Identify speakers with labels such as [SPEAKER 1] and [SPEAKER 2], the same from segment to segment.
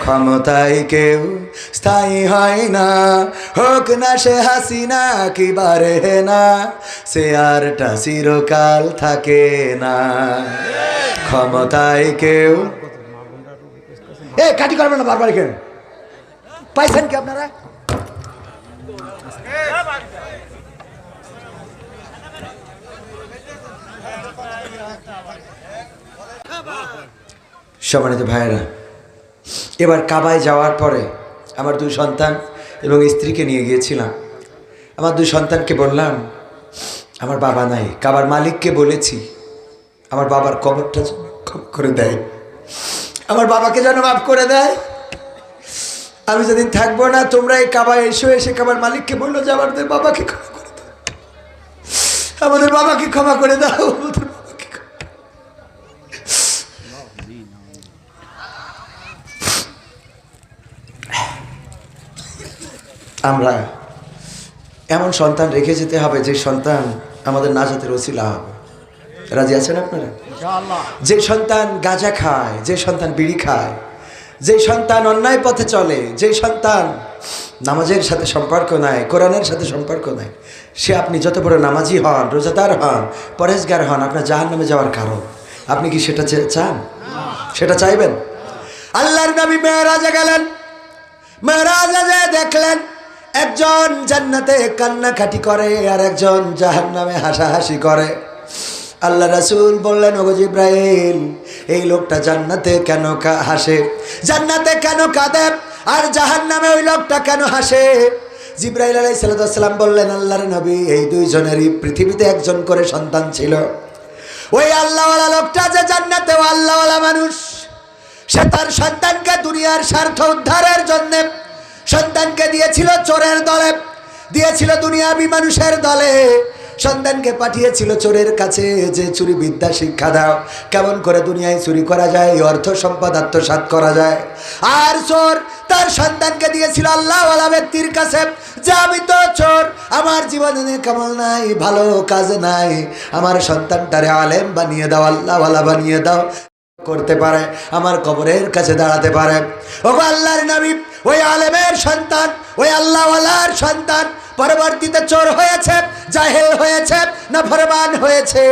[SPEAKER 1] ক্ষমতায় কেউ স্থায়ী হয় না, হোক না সে হাসিনা কি বারে না, সে আরটা চিরকাল থাকে না। ক্ষমতায় কেউ কাটি করবেন না বারবার কেন পাইছেন কি আপনারা? সম্মানিত ভাইয়েরা, এবার কাবায় যাওয়ার পরে আমার দুই সন্তান এবং স্ত্রীকে নিয়ে গিয়েছিলাম। আমার দুই সন্তানকে বললাম আমার বাবা নাই, কাবার মালিককে বলেছি আমার বাবার কবরটা ক্ষমা করে দেয়, আমার বাবাকে যেন মাফ করে দেয়। আমি যেদিন থাকবো না তোমরা এই কাবায় এসে কাবার মালিককে বললো যে আমাদের বাবাকে ক্ষমা করে দাও, আমাদের বাবাকে ক্ষমা করে দাও। আমরা এমন সন্তান রেখে যেতে হবে যে সন্তান আমাদের নাজাতের ওসিলা হবে। রাজি আছেন আপনারা? যে সন্তান গাঁজা খায়, যে সন্তান বিড়ি খায়, যে সন্তান অন্যায় পথে চলে, যে সন্তান নামাজের সাথে সম্পর্ক নাই, কোরআনের সাথে সম্পর্ক নাই, সে আপনি যত বড় নামাজি হন, রোজাদার হন, পরেজগার হন, আপনার জাহান্নামে যাওয়ার কারণ। আপনি কি সেটা চান? সেটা চাইবেন? আল্লাহর নবী মেরাজে গেলেন, মেরাজে যে দেখলেন একজন জান্নাতে কান্নাকাটি করে আর একজন জাহান্নামে হাসাহাসি করে। আল্লাহ রাসূল বললেন, ওগো জিব্রাইল, এই লোকটা জান্নাতে কেন হাসে, জান্নাতে কেন কাঁদে, আর জাহান্নামে ওই লোকটা কেন হাসে? জিব্রাইল আলাইহিস সালাম বললেন, আল্লাহর নবী, এই দুইজনেরই পৃথিবীতে একজন করে সন্তান ছিল। ওই আল্লাহওয়ালা লোকটা যে জান্নাতে ও আল্লাহওয়ালা মানুষ, সে তার সন্তানকে দুনিয়ার স্বার্থ উদ্ধারের জন্য সন্তানকে দিয়েছিল চোরের দলে, দিয়েছিল দুনিয়াবি মানুষের দলে, সন্তানকে পাঠিয়েছিল চোরের কাছে যে চুরি বিদ্যা শিক্ষা দাও, কেমন করে দুনিয়ায় চুরি করা যায়, অর্থ সম্পদ আত্মসাৎ করা যায়। আর চোর তার সন্তানকে দিয়েছিল আল্লাহওয়ালা ব্যক্তির কাছে যে আমি তো চোর, আমার জীবনে কামাল নাই, ভালো কাজ নাই, আমার সন্তানটারে আলেম বানিয়ে দাও, আল্লাহওয়ালা বানিয়ে দাও, করতে পারে, আমার কবরের কাছে দাঁড়াতে পারে। ও আল্লাহর নবী, ওই আলেমের সন্তান, ওই আল্লাহওয়ালার সন্তান পরবর্তীতে চোর হয়েছে, জাহেল হয়েছে, নাফরমান হয়েছে।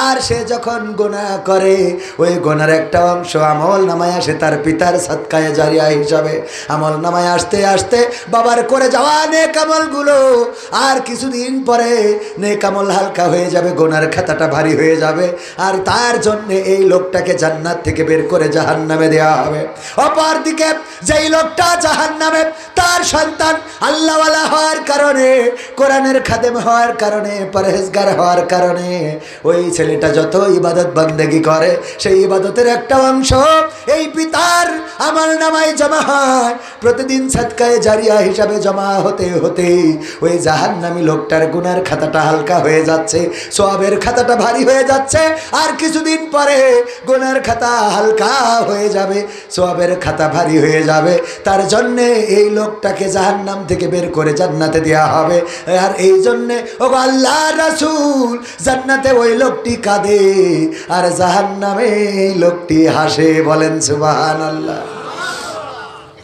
[SPEAKER 1] আর সে যখন গুনাহ করে, ওই গুনার একটা অংশ আমল নামায় আসে তার পিতার সাদকায়ে জারিয়া হিসাবে। আমল নামায় আসতে আসতে বাবার করে যাওয়া নেক আমলগুলো আর কিছুদিন পরে নেক আমল হালকা হয়ে যাবে, গুনার খাতাটা ভারী হয়ে যাবে, আর তার জন্য এই লোকটাকে জান্নাত থেকে বের করে জাহান্নামে দেওয়া হবে। অপরদিকে যেই লোকটা জাহান্নামে, তার সন্তান আল্লাহওয়ালা হওয়ার কারণে, কোরআনের খাদেম হওয়ার কারণে, পরহেজগার হওয়ার কারণে ওই ছেলেটা যত ইবাদত বন্দেগী করে, সেই ইবাদতের একটা অংশ এই পিতার আমল নামায় জমা হয়। প্রতিদিন সাদকায়ে জারিয়া হিসাবে জমা হতে হতে ওই জাহান্নামী লোকটার গুনার খাতাটা হালকা হয়ে যাচ্ছে, সওয়াবের খাতাটা ভারী হয়ে যাচ্ছে, আর কিছুদিন পরে গুনার খাতা হালকা হয়ে যাবে, সওয়াবের খাতা ভারী হয়ে যাবে। তার জন্যে এই লোকটাকে জাহান্নাম থেকে বের করে জান্নাতে দেওয়া হবে। আর এই জন্যে ও আল্লাহর রাসূল, জান্নাতে ওই লোকটি কাঁদে আর জাহান্নামে এই লোকটি হাসে। বলেন সুবহানাল্লাহ।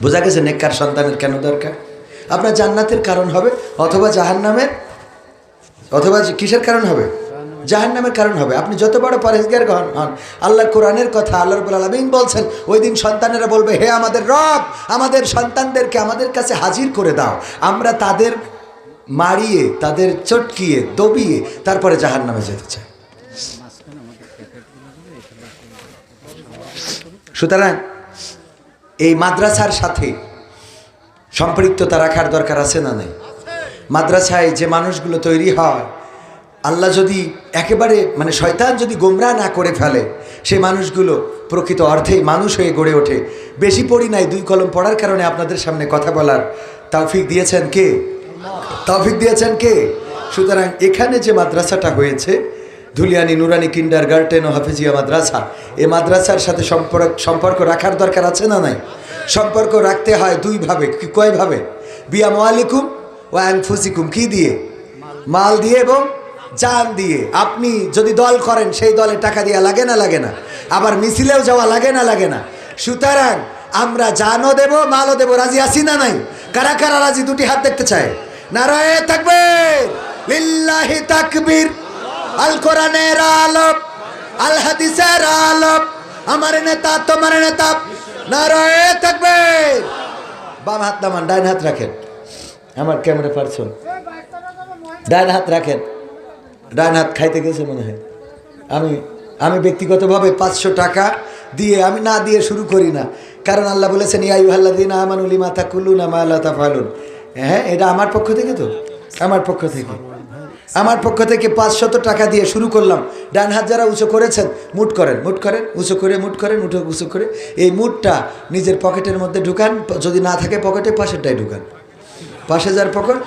[SPEAKER 1] বোঝা গেছে নেককার সন্তানের কেন দরকার? আপনার জান্নাতের কারণ হবে, অথবা জাহান্নামের, অথবা কিসের কারণ হবে? জাহান্নামের কারণ হবে। আপনি যত বড় পরহেজগার হন, আল্লাহর কোরআনের কথা, আল্লাহ রাব্বুল আলামিন বলছেন, ওই দিন সন্তানেরা বলবে, হে আমাদের রব, আমাদের সন্তানদেরকে আমাদের কাছে হাজির করে দাও, আমরা তাদের মারিয়ে, তাদের চটকিয়ে, দবিয়ে তারপরে জাহান্নামে যেতে চাই। সুতরাং এই মাদ্রাসার সাথে সম্পৃক্ততা রাখার দরকার আছে না নাই? মাদ্রাসায় যে মানুষগুলো তৈরি হয়, আল্লাহ যদি একেবারে শয়তান যদি গোমরাহ না করে ফেলে, সেই মানুষগুলো প্রকৃত অর্থেই মানুষ হয়ে গড়ে ওঠে। বেশি পড়ি নাই, 2 কলম পড়ার কারণে আপনাদের সামনে কথা বলার তৌফিক দিয়েছেন কে? তৌফিক দিয়েছেন কে? সুতরাং এখানে যে মাদ্রাসাটা হয়েছে, ধুলিয়ানি নুরানি কিন্ডারগার্টেন ও হাফেজিয়া মাদ্রাসা, এই মাদ্রাসার সাথে সম্পর্ক রাখার দরকার আছে না নাই? সম্পর্ক রাখতে হয় 2 ভাবে। কয়ভাবে? বিআমওয়ালিকুম ওয়া আনফুসিকুম। কি দিয়ে? মাল দিয়ে এবং জান দিয়ে। আপনি যদি দল করেন, সেই দলে টাকা দেওয়া লাগে না? লাগে না? আবার মিছিলেও যাওয়া লাগে না? লাগে না? সুতরাং আমরা জানও দেব, মালও দেব। রাজি আছি না নাই? কারা কারা রাজি? দুটি হাত দেখতে চাই। নারায়ে তাকবীর, লিল্লাহি তাকবীর। আল কোরআনের আলো, আল হাদিসের আলো, আমার নেতা তোমার নেতা। নারায়ে তাকবীর। বাম হাত নামান, ডান হাত রাখেন। আমার ক্যামেরা পারছেন, ডান হাত রাখেন। ডান হাত খাইতে গেছে মনে হয়। আমি ব্যক্তিগতভাবে 500 টাকা দিয়ে, আমি না দিয়ে শুরু করি না, কারণ আল্লাহ বলেছেন ইয়া আইয়ুহাল্লাযীনা আমানু লিমা তাকুলুনা মা লা তাফআলুন। হ্যাঁ, এটা আমার পক্ষ থেকে, তো আমার পক্ষ থেকে 500 টাকা দিয়ে শুরু করলাম। ডান হাত যারা উঁচু করেছেন মুট করেন, উঁচু করে মুট করেন, উঁচু করে এই মুটটা নিজের পকেটের মধ্যে ঢুকান। যদি না থাকে পকেটে, পাশেরটাই ঢুকান। পাশে যার পকেট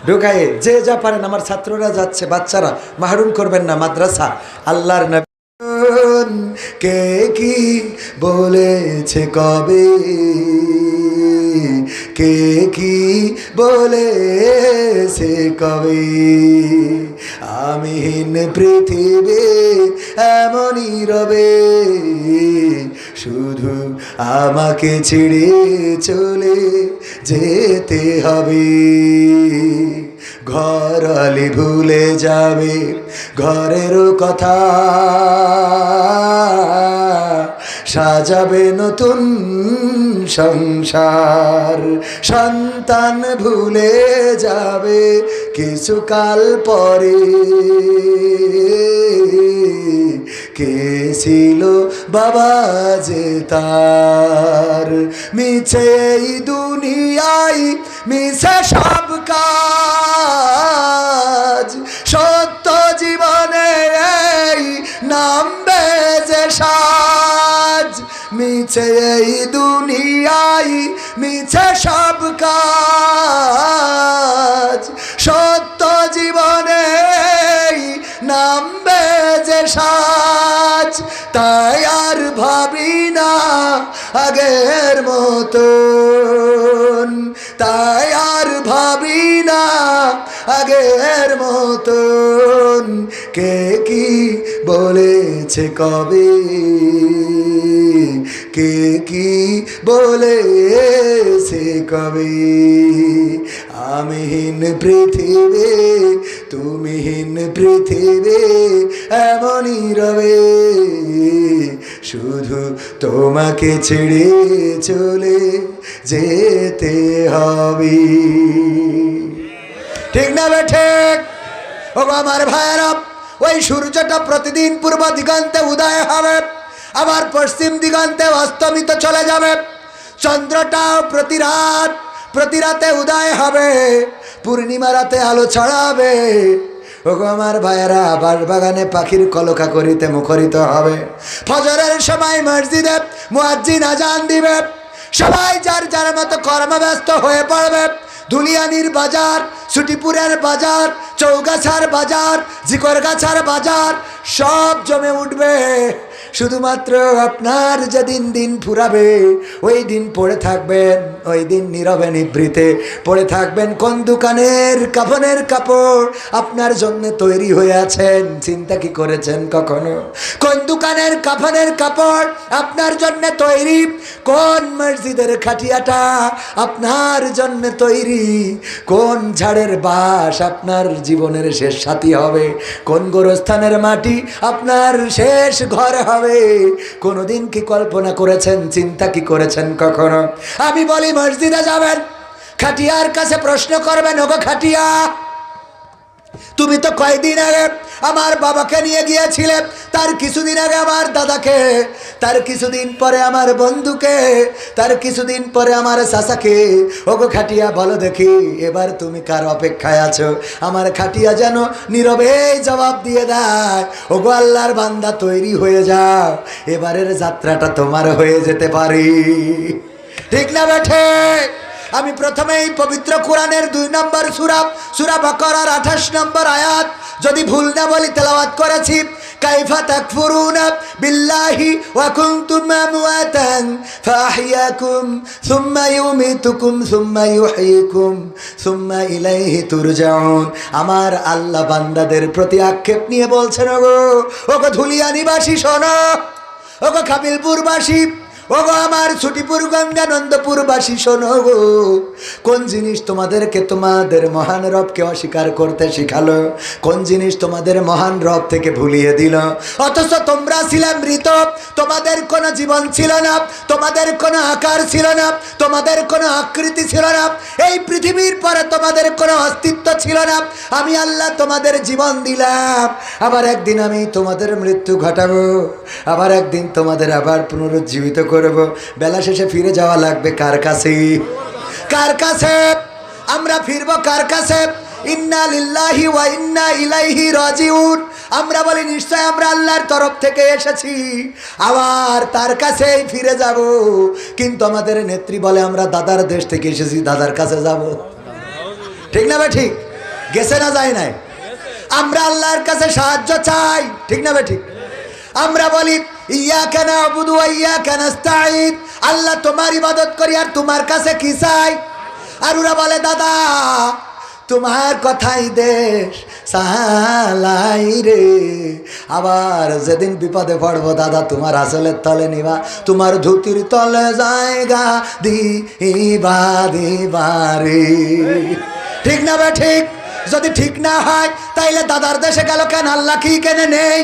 [SPEAKER 1] ঢুকায়ে যে যা পারেন। আমার ছাত্ররা যাচ্ছে, বাচ্চারা মাহরুম করবেন না মাদ্রাসা। আল্লাহর নবী কে কি বলেছে কবে, কে কি বলেছে কবে, আমিহীন পৃথিবী এমনই রবে, শুধু আমাকে ছেড়ে চলে যেতে হবে। ঘর আলি ভুলে যাবে ঘরেরও কথা, সাজাবে নতুন সংসার। সন্তান ভুলে যাবে কিছুকাল পরে, কে ছিল বাবা যে তার। মিছে এই দুনিয়ায় মিছে সব কাজ, সত্য জীবনে এই নামবে যে সাজ। মিছে এই দুনিয়ায় মিছে সব কাজ, সত্য জীবনে নামবে যে সাজ। তাই আর ভাবি না আগের মতন, তাই আর ভাবি না আগের মতন। কে কি বলেছে কবে, কে কি বলেছে কবে, আমিহীন পৃথিবী তুমিহীন পৃথিবী এমনই রবে, শুধু তোমাকে ছেড়ে চলে যেতে হবে। ঠিক না বেঠিক? ও আমার ভাইয়েরা, ওই সূর্যটা প্রতিদিন পূর্ব দিগন্তে উদয় হবে, আবার পশ্চিম দিগন্তে অস্তমিত চলে যাবে। চন্দ্রটাও প্রতি রাতে উদয় হবে, পূর্ণিমা রাতে আলো ছড়াবে। ওগো আমার ভাইয়েরা, বাগানে পাখির কলকা করিতে মুখরিত হবে। ফজরের সময় মসজিদে মুয়াজ্জিন আজান দিবে, সবাই যার যার মতো কর্মব্যস্ত হয়ে পড়বে। ধুলিয়ানির বাজার, সুটিপুরের বাজার, চৌগাছার বাজার, জিকরগাছার বাজার সব জমে উঠবে। শুধুমাত্র আপনার যেদিন দিন ফুরাবে ওই দিন পড়ে থাকবেন, ওই দিন নীরবে নিভৃতে পড়ে থাকবেন কোন দোকানের কাফনের কাপড় আপনার জন্য তৈরি হয়ে আছেন। চিন্তা কি করেছেন কখনো? কোন দোকানের কাফনের কাপড় আপনার জন্য তৈরি, কোন মসজিদের খাটিয়াটা আপনার জন্য তৈরি, কোন ঝাড়ের বাস আপনার জীবনের শেষ সাথী হবে, কোন গোরস্থানের মাটি আপনার শেষ ঘর হবে। কোনদিন কি কল্পনা করেছেন, চিন্তা কি করেছেন কখনো? আমি বলি মসজিদে যাবেন, খাটিয়ার কাছে প্রশ্ন করবেন, ওগো খাটিয়া, তুমি তো কয়েকদিন আগে আমার বাবাকে নিয়ে গিয়েছিলে, তার কিছুদিন আগে আমার দাদাকে, তার কিছুদিন পরে আমার বন্ধুকে, তার কিছুদিন পরে আমার চাচাকে। ওগো খাটিয়া বলো দেখি, এবার তুমি কার অপেক্ষায় আছো? আমার খাটিয়া যেন নীরবে জবাব দিয়ে দেয়, ওগো আল্লাহর বান্দা তৈরি হয়ে যাও, এবারের যাত্রাটা তোমার হয়ে যেতে পারি। ঠিক না বেঠে? আমি প্রথমেই পবিত্র কোরআনের 2 নম্বর সূরা বাকারার 28 নম্বর আয়াত যদি ভুল না বলি তেলাওয়াত করেছি। কাইফা তাকফুরুনা বিল্লাহি ওয়া কুনতুম আমওয়াতান ফাআহইয়াকুম সুম্মা ইউমিতুকুম সুম্মা ইউহয়িকুম সুম্মা ইলাইহি তুরজাউন। আমার আল্লাহ বান্দাদের প্রতি আক্ষেপ নিয়ে বলছেন, ওগো ধুলিয়ানিবাসী শোনো, ওগো কাবিলপুরবাসী, ও গো আমার ছুটিপুর গঙ্গানন্দপুরবাসী শোনো গো, কোন জিনিস তোমাদেরকে তোমাদের মহান রবকে অস্বীকার করতে শিখালো? কোন জিনিস তোমাদের মহান রব থেকে ভুলিয়ে দিল? অথচ তোমরা ছিলে মৃত, তোমাদের কোনো জীবন ছিল না, তোমাদের কোনো আকার ছিল না, তোমাদের কোনো আকৃতি ছিল না, এই পৃথিবীর পরে তোমাদের কোনো অস্তিত্ব ছিল না। আমি আল্লাহ তোমাদের জীবন দিলাম, আবার একদিন আমি তোমাদের মৃত্যু ঘটাবো, আবার একদিন তোমাদের আবার পুনরুজ্জীবিত করব। বেলা শেষে ফিরে যাওয়া লাগবে কার কাছে? কার কাছে? আমরা ফিরবো কার কাছে? ইন্না লিল্লাহি ওয়া ইন্না ইলাইহি রাজিউন। আমরা বলি নিশ্চয় আমরা আল্লাহর তরফ থেকে এসেছি, আবার তার কাছেই ফিরে যাব। কিন্তু আমাদের নেত্রী বলে আমরা দাদার দেশ থেকে এসেছি, দাদার কাছে যাব। ঠিক না ভাই? ঠিক গেছে না যায় নাই? আমরা আল্লাহর কাছে সাহায্য চাই, ঠিক না ভাই? ঠিক। আমরা বলি ইয়াকা না'বুদু ওয়া ইয়াকা নাস্তাঈন, আল্লাহ তোমার ইবাদত করি আর তোমার কাছে কি চাই? আর ওরা বলে দাদা তোমার কথাই দেশ সালাই রে, আবার যেদিন বিপদে পড়বো দাদা তোমার আসলের তলে নিবা, তোমার ধুতির তলে জায়গা দিবা দিবারে। ঠিক না ভাই? ঠিক। যদি ঠিক না হয় তাইলে দাদার দেশে গেল কেন? আল্লাহ কি কেনে নেই?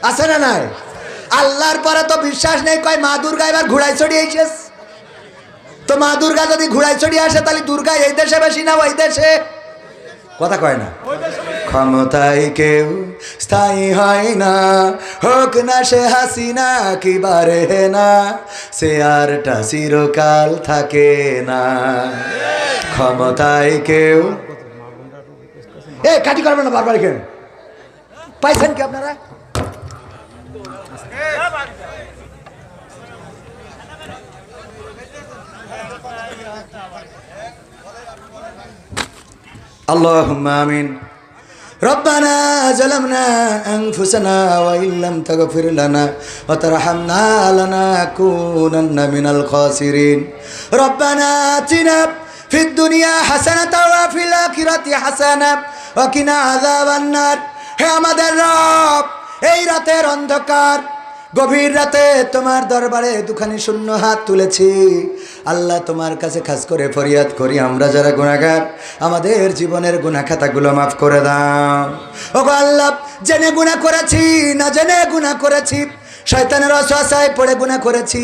[SPEAKER 1] আছে না নাই? আল্লাহর পরে তো বিশ্বাস নেই, কয় মা দুর্গা এবার ঘোড়ায় চড়িয়ে এসেছে। তো মা দুর্গা যদি ঘোড়ায় চড়িয়ে আসে তাহলে দুর্গা এই দেশে বেশি না ওই দেশে? কথা কয় না। ক্ষমতায় কেউ স্থায়ী হয় না, হোক না সে হাসিনা কি বারে না, সে আরটা চিরকাল থাকে না। ক্ষমতায় কেউ কাটি করবেন না বারবার, কেন পাইছেন কি আপনারা? আল্লাহুম্মা আমিন। রব্বানা যালামনা আনফুসানা ওয়া ইল্লাম তাগফির লানা ওয়া তারহামনা লানাকুনান্না মিনাল খাসিরিন। রব্বানা আতিনা ফিদ দুনিয়া হাসানাতাও ওয়া ফিল আখিরাতি হাসানাতাও ওয়া কিনা আযাবান নার। হে আমাদের রব, এই রাতের অন্ধকার গভীর রাতে তোমার দরবারে দুখানি শূন্য হাত তুলেছি। আল্লাহ তোমার কাছে খাস করে ফরিয়াদ করি, আমরা যারা গুনাহগার আমাদের জীবনের গুনাহ খাতাগুলো মাফ করে দাও। ওগো আল্লাহ, জেনে গুনাহ করেছি না জেনে গুনাহ করেছি, শয়তানের ওয়াসওয়াসায় পড়ে গুনাহ করেছি।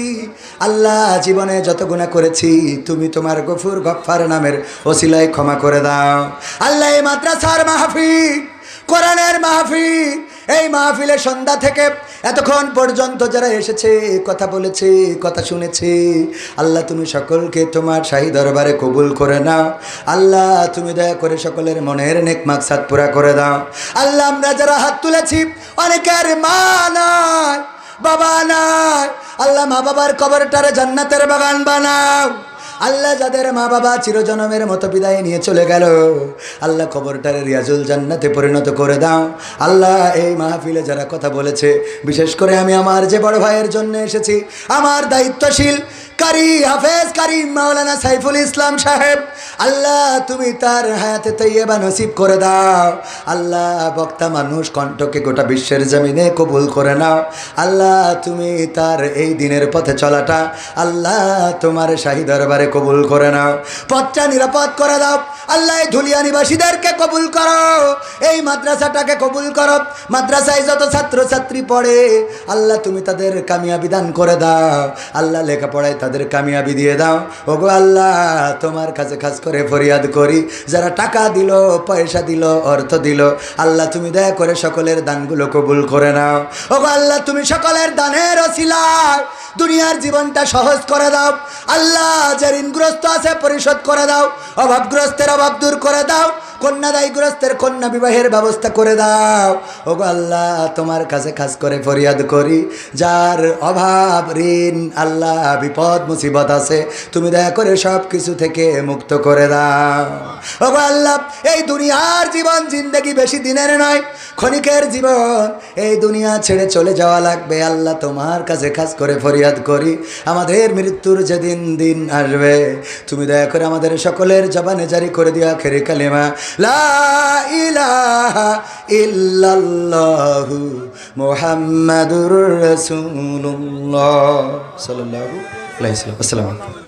[SPEAKER 1] আল্লাহ জীবনে যত গুনাহ করেছি তুমি তোমার গফুর গফফার নামের ওসিলায় ক্ষমা করে দাও। আল্লাহ এই মাদ্রাসার মাহফিল, কোরআনের মাহফিল, এই মাহফিলে সন্ধ্যা থেকে এতক্ষণ পর্যন্ত যারা এসেছে, কথা বলেছে, কথা শুনেছে, আল্লাহ তুমি সকলকে তোমার শাহী দরবারে কবুল করে নাও। আল্লাহ তুমি দয়া করে সকলের মনের নেক মাকসাদ পুরা করে দাও। আল্লাহ আমরা যারা হাত তুলেছি অনেকের মা নাই, বাবা নাই, আল্লাহ মা বাবার কবরটারে জান্নাতের বাগান বানাও। আল্লাহ যাদের মা বাবা চিরজনমের মতো বিদায় নিয়ে চলে গেল, আল্লাহ কবরটারে রিয়াজুল জান্নাতে পরিণত করে দাও। আল্লাহ এই মাহফিলে যারা কথা বলেছে, বিশেষ করে আমি আমার যে বড় ভাইয়ের জন্য এসেছি, আমার দায়িত্বশীল কারি হাফেজ কারি মাওলানা সাইফুল ইসলাম সাহেব, আল্লাহ তুমি তার হায়াতে তৈয়বা নসিব করে দাও। আল্লাহ বক্তা মানুষ, কণ্ঠকে গোটা বিশ্বের জমিনে কবুল করে নাও। আল্লাহ তুমি তার এই দিনের পথে চলাটা আল্লাহ তোমার শাহী দরবারে কবুল করে নাও, পথটা নিরাপদ করে দাও। আল্লাহ এই ধুলিয়া নিবাসীদেরকে কবুল করো, এই মাদ্রাসাটাকে কবুল করো। মাদ্রাসায় যত ছাত্রছাত্রী পড়ে আল্লাহ তুমি তাদের কামিয়াবি দান করে দাও। আল্লাহ লেখাপড়ায় তাদের কামিয়াবি দিয়ে দাও। ওগো আল্লাহ তোমার কাছে খাস করে ফরিয়াদ করি, যারা টাকা দিল, পয়সা দিল, অর্থ দিল, আল্লাহ তুমি দয়া করে সকলের দানগুলো কবুল করে নাও। ওগো আল্লাহ তুমি সকলের দানের ওসিলায় দুনিয়ার জীবনটা সহজ করে দাও। আল্লাহ যে ঋণগ্রস্ত আছে পরিশোধ করে দাও, অভাবগ্রস্তের অভাব দূর করে দাও, কন্যাদায়গ্রস্তের কন্যা বিবাহের ব্যবস্থা করে দাও। ওগো আল্লাহ তোমার কাছে খাস করে ফরিয়াদ করি, যার অভাব ঋণ আল্লাহ বিপদ মুসিবত আছে তুমি দয়া করে সব কিছু থেকে মুক্ত করে দাও। ওগো আল্লাহ এই দুনিয়ার জীবন জিন্দেগি বেশি দিনের নয়, ক্ষণিকের জীবন, এই দুনিয়া ছেড়ে চলে যাওয়া লাগবে। আল্লাহ তোমার কাছে খাস করে ফরিয়াদ করি, আমাদের মৃত্যুর যেদিন দিন আসবে তুমি দয়া করে আমাদের সকলের জবানে জারি করে দিয়া আখেরি কালিমা লা ইলাহা ইল্লাল্লাহু মুহাম্মাদুর রাসূলুল্লাহ সাল্লাল্লাহু আলাইহি ওয়াসাল্লাম। আসসালামু আলাইকুম।